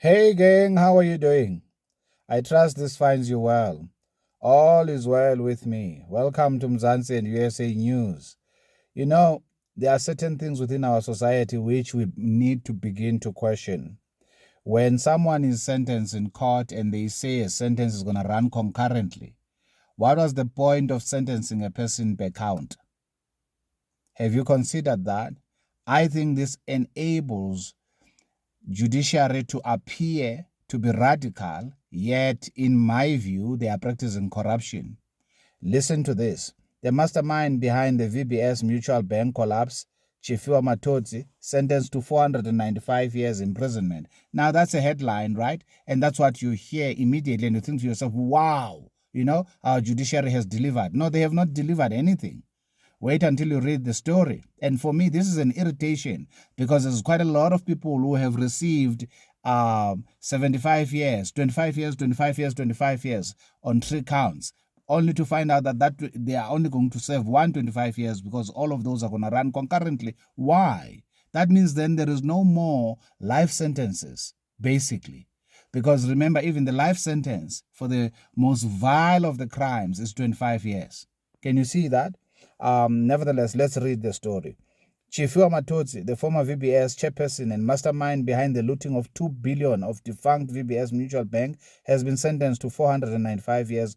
Hey gang, how are you doing? I trust this finds you well. All is well with me. Welcome to Mzansi and USA News. You know, there are certain things within our society which we need to begin to question. When someone is sentenced in court and they say a sentence is going to run concurrently, what was the point of sentencing a person per count? Have you considered that? I think this enables judiciary to appear to be radical, yet, in my view, they are practicing corruption. Listen to this. The mastermind behind the VBS Mutual Bank collapse, Tshifhiwa Matodzi, sentenced to 495 years imprisonment. Now, that's a headline, right? And that's what you hear immediately, and you think to yourself, wow, our judiciary has delivered. No, they have not delivered anything. Wait until you read the story. And for me, this is an irritation because there's quite a lot of people who have received 75 years, 25 years, 25 years, 25 years on 3 counts, only to find out that they are only going to serve 125 years because all of those are going to run concurrently. Why? That means then there is no more life sentences, basically. Because remember, even the life sentence for the most vile of the crimes is 25 years. Can you see that? Nevertheless, let's read the story. Tshifhiwa Matodzi, the former VBS chairperson and mastermind behind the looting of 2 billion of defunct VBS Mutual Bank, has been sentenced to 495 years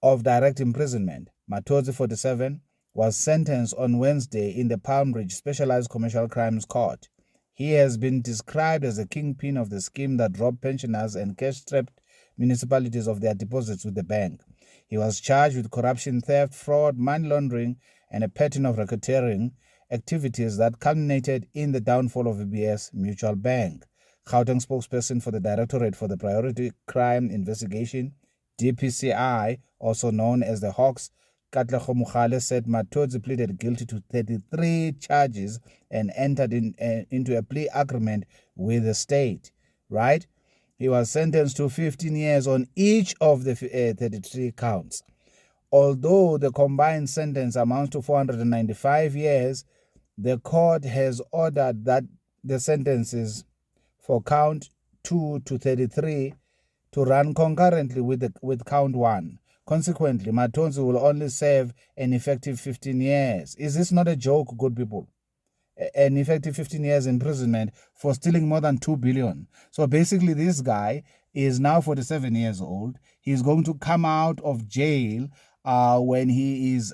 of direct imprisonment. Matodzi, 47, was sentenced on Wednesday in the Palm Ridge Specialized Commercial Crimes Court. He has been described as a kingpin of the scheme that robbed pensioners and cash-strapped municipalities of their deposits with the bank. He was charged with corruption, theft, fraud, money laundering, and a pattern of racketeering activities that culminated in the downfall of VBS Mutual Bank. Gauteng spokesperson for the Directorate for the Priority Crime Investigation, DPCI, also known as the Hawks, Katlego Mogale, said Matodzi pleaded guilty to 33 charges and entered into a plea agreement with the state, right? He was sentenced to 15 years on each of the 33 counts. Although the combined sentence amounts to 495 years, the court has ordered that the sentences for count 2 to 33 to run concurrently with count 1. Consequently, Matodzi will only serve an effective 15 years. Is this not a joke, good people? An effective 15 years imprisonment for stealing more than 2 billion. So basically, this guy is now 47 years old. He's going to come out of jail when he is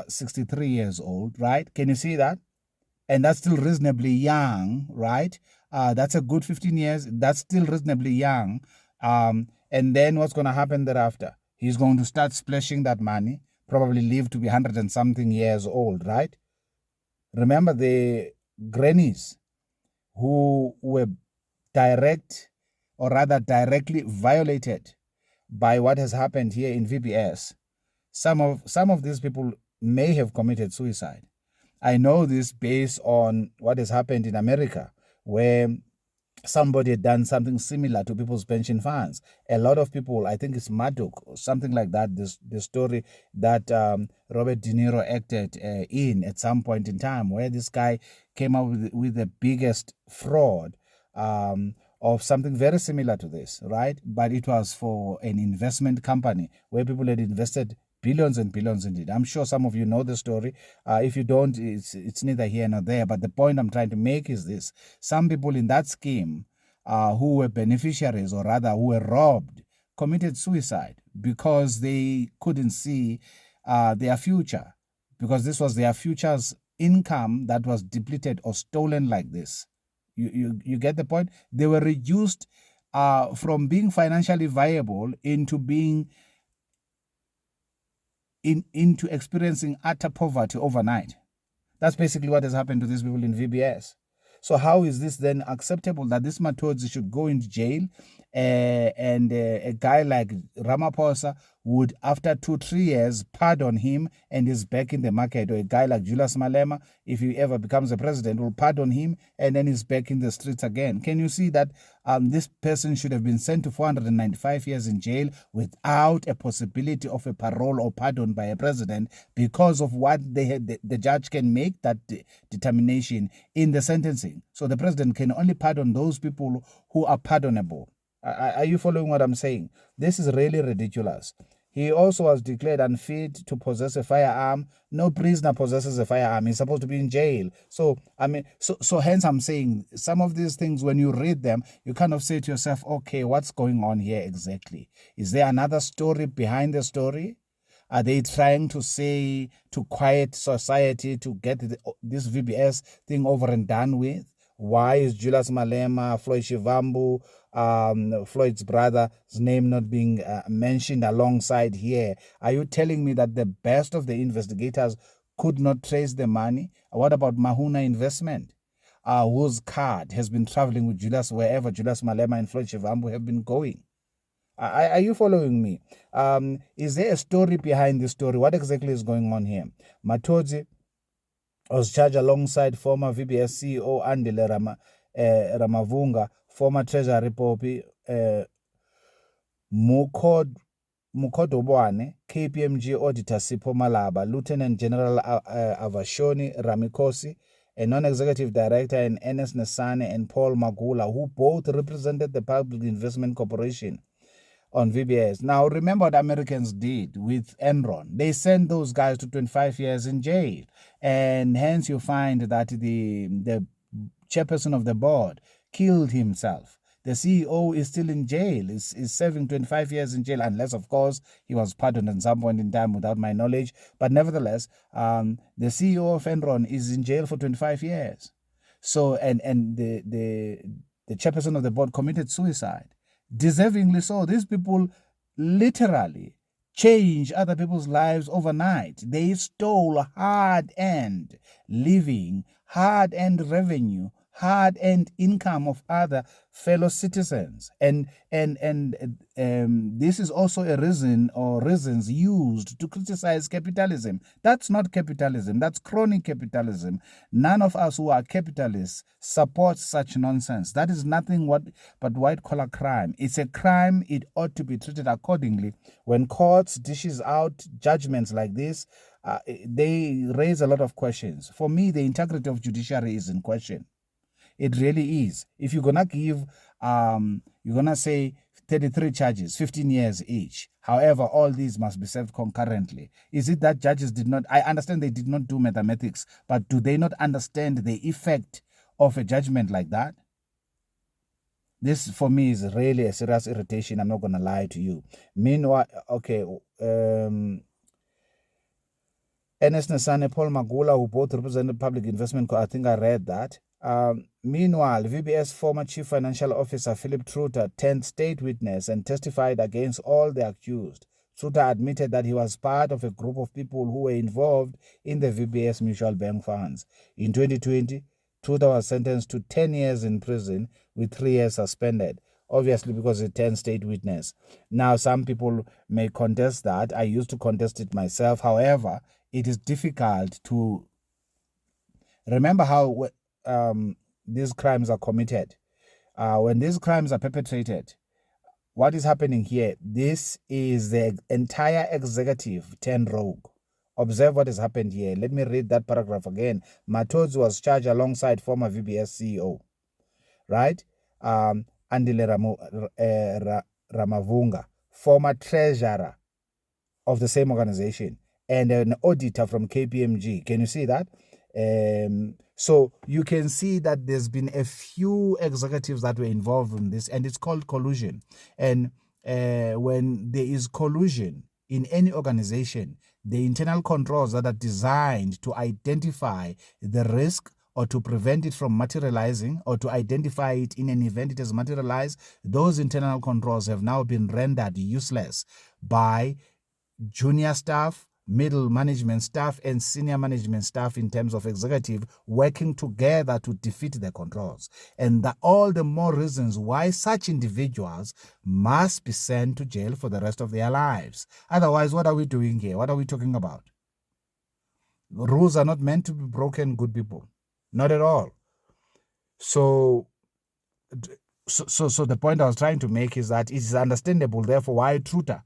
63 years old, right? Can you see that? And that's still reasonably young, right? That's a good 15 years. That's still reasonably young. And then what's going to happen thereafter? He's going to start splashing that money, probably live to be 100 and something years old, right? Remember the grannies who were directly violated by what has happened here in VBS. Some of these people may have committed suicide. I know this based on what has happened in America, where somebody had done something similar to people's pension funds. A lot of people, I think it's Murdoch or something like that, the story that Robert De Niro acted in at some point in time, where this guy came up with the biggest fraud of something very similar to this, right? But it was for an investment company where people had invested billions and billions indeed. I'm sure some of you know the story. If you don't, it's neither here nor there. But the point I'm trying to make is this. Some people in that scheme who were beneficiaries, or rather who were robbed, committed suicide because they couldn't see their future, because this was their future's income that was depleted or stolen like this. You get the point? They were reduced from being financially viable into being into experiencing utter poverty overnight. That's basically what has happened to these people in VBS. So how is this then acceptable that this Matodzi should go into jail and a guy like Ramaphosa would, after 2-3 years, pardon him and is back in the market. Or a guy like Julius Malema, if he ever becomes a president, will pardon him and then he's back in the streets again. Can you see that this person should have been sent to 495 years in jail without a possibility of a parole or pardon by a president because of what they had, the judge can make that determination in the sentencing. So the president can only pardon those people who are pardonable. Are you following what I'm saying? This is really ridiculous. He also was declared unfit to possess a firearm. No prisoner possesses a firearm. He's supposed to be in jail. So, I mean, so hence I'm saying some of these things, when you read them, you kind of say to yourself, okay, what's going on here exactly? Is there another story behind the story? Are they trying to say, to quiet society, to get this VBS thing over and done with? Why is Julius Malema, Floyd Shivambu, Floyd's brother's name not being mentioned alongside here? Are you telling me that the best of the investigators could not trace the money? What about Mahuna Investment, whose card has been traveling with Julius wherever Julius Malema and Floyd Shivambu have been going? Are you following me? Is there a story behind this story? What exactly is going on here? Matodzi was charged alongside former VBS CEO Andile Ramavunga, former Treasury Popi Mukodobwane, KPMG Auditor Sipho Malaba, Lieutenant General Avashoni Ramikosi, a non-executive director, and Ernest Nesane and Paul Magula, who both represented the Public Investment Corporation on VBS. Now, remember what Americans did with Enron. They sent those guys to 25 years in jail. And hence you find that the chairperson of the board killed himself. The CEO is still in jail, is serving 25 years in jail, unless, of course, he was pardoned at some point in time without my knowledge. But nevertheless, the CEO of Enron is in jail for 25 years. So, and the chairperson of the board committed suicide. Deservingly so. These people literally change other people's lives overnight. They stole hard-earned living, hard-earned revenue, hard-earned income of other fellow citizens. And this is also a reason or reasons used to criticize capitalism. That's not capitalism. That's crony capitalism. None of us who are capitalists support such nonsense. That is nothing but white-collar crime. It's a crime. It ought to be treated accordingly. When courts dishes out judgments like this, they raise a lot of questions. For me, the integrity of judiciary is in question. It really is. If you're going to give, you're going to say 33 charges, 15 years each. However, all these must be served concurrently. Is it that judges did not, I understand they did not do mathematics, but do they not understand the effect of a judgment like that? This, for me, is really a serious irritation. I'm not going to lie to you. Meanwhile, okay, Ernest Nesane, Paul Magula, who both represented Public Investment, I think I read that. Meanwhile, VBS former Chief Financial Officer Philip Truter turned state witness and testified against all the accused. Truter admitted that he was part of a group of people who were involved in the VBS Mutual Bank funds. In 2020, Truter was sentenced to 10 years in prison with 3 years suspended, obviously because he turned state witness. Now, some people may contest that. I used to contest it myself. However, it is difficult to remember how these crimes are committed. When these crimes are perpetrated, what is happening here? This is the entire executive turned rogue. Observe what has happened here. Let me read that paragraph again. Matodzi was charged alongside former VBS CEO, right? Andile Ramavunga, former treasurer of the same organization, and an auditor from KPMG. Can you see that? So you can see that there's been a few executives that were involved in this, and it's called collusion. And when there is collusion in any organization, the internal controls that are designed to identify the risk or to prevent it from materializing or to identify it in an event it has materialized, those internal controls have now been rendered useless by junior staff, middle management staff and senior management staff in terms of executive working together to defeat the controls. And that all the more reasons why such individuals must be sent to jail for the rest of their lives. Otherwise, what are we doing here? What are we talking about? Rules are not meant to be broken, good people. Not at all. So the point I was trying to make is that it is understandable, therefore, why Truta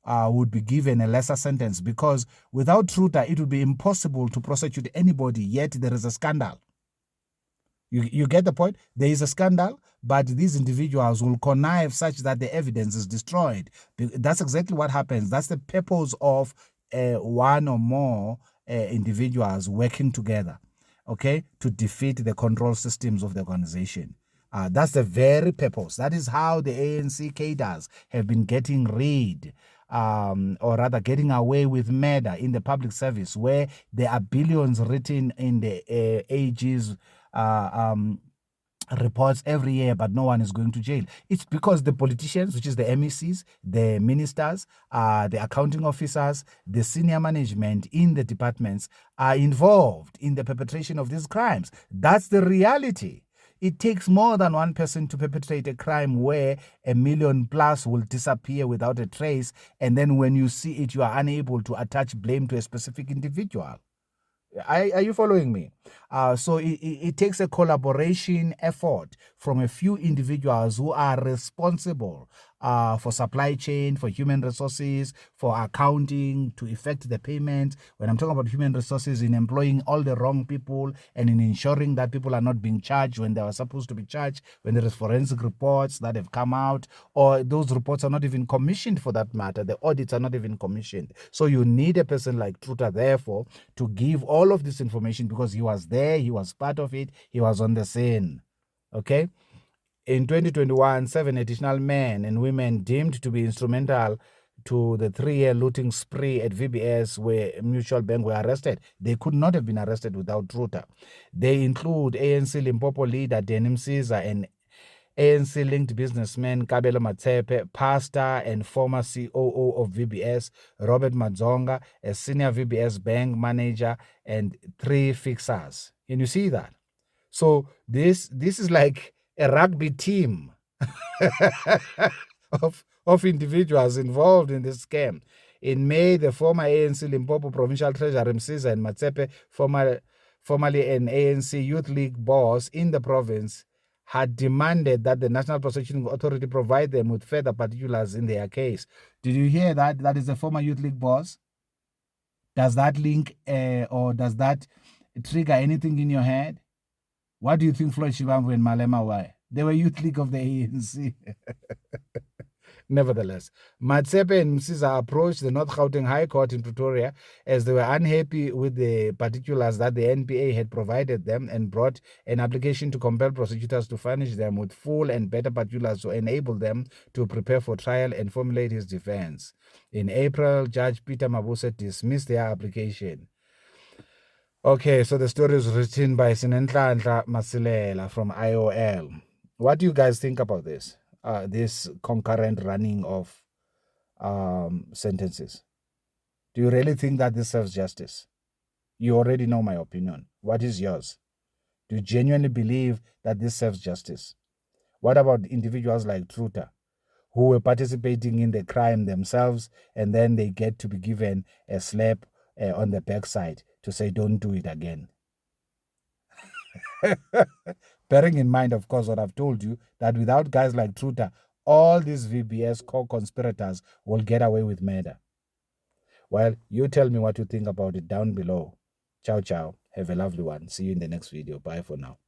would be given a lesser sentence, because without Truta, it would be impossible to prosecute anybody, yet there is a scandal. You get the point? There is a scandal, but these individuals will connive such that the evidence is destroyed. That's exactly what happens. That's the purpose of one or more individuals working together, okay, to defeat the control systems of the organization. That's the very purpose. That is how the ANC cadres have been getting rid, or rather getting away with murder in the public service, where there are billions written in the AG's reports every year, but no one is going to jail. It's because the politicians, which is the MECs, the ministers, the accounting officers, the senior management in the departments are involved in the perpetration of these crimes. That's the reality. It takes more than one person to perpetrate a crime where 1 million plus will disappear without a trace, and then when you see it, you are unable to attach blame to a specific individual. Are you following me? So it takes a collaboration effort from a few individuals who are responsible for supply chain, for human resources, for accounting, to effect the payment. When I'm talking about human resources, in employing all the wrong people and in ensuring that people are not being charged when they are supposed to be charged, when there is forensic reports that have come out, or those reports are not even commissioned for that matter. The audits are not even commissioned. So you need a person like Truta, therefore, to give all of this information, because he was there, he was part of it, he was on the scene. Okay? In 2021, 7 additional men and women deemed to be instrumental to the 3-year looting spree at VBS Mutual Bank were arrested. They could not have been arrested without Truta. They include ANC Limpopo leader Denim Caesar and ANC-linked businessman Kabelo Matsepe, pastor and former COO of VBS, Robert Madzonga, a senior VBS bank manager, and 3 fixers. Can you see that? So this is like a rugby team of individuals involved in this scam. In May, the former ANC Limpopo Provincial Treasurer Msiza and Matsepe, formerly an ANC Youth League boss in the province, had demanded that the National Prosecuting Authority provide them with further particulars in their case. Did you hear that? That is the former Youth League boss. Does that link or does that trigger anything in your head? What do you think Floyd Shivambu and Malema were? They were Youth League of the ANC. Nevertheless, Matsepe and Msiza approached the North Gauteng High Court in Pretoria as they were unhappy with the particulars that the NPA had provided them, and brought an application to compel prosecutors to furnish them with full and better particulars to enable them to prepare for trial and formulate his defense. In April, Judge Peter Mabuse dismissed their application. Okay, so the story is written by Sinenhlanhla Masilela from IOL. What do you guys think about this? This concurrent running of sentences. Do you really think that this serves justice? You already know my opinion. What is yours? Do you genuinely believe that this serves justice? What about individuals like Truta, who were participating in the crime themselves, and then they get to be given a slap on the backside to say, don't do it again? Bearing in mind, of course, what I've told you, that without guys like Truta, all these VBS co-conspirators will get away with murder. Well, you tell me what you think about it down below. Ciao, ciao. Have a lovely one. See you in the next video. Bye for now.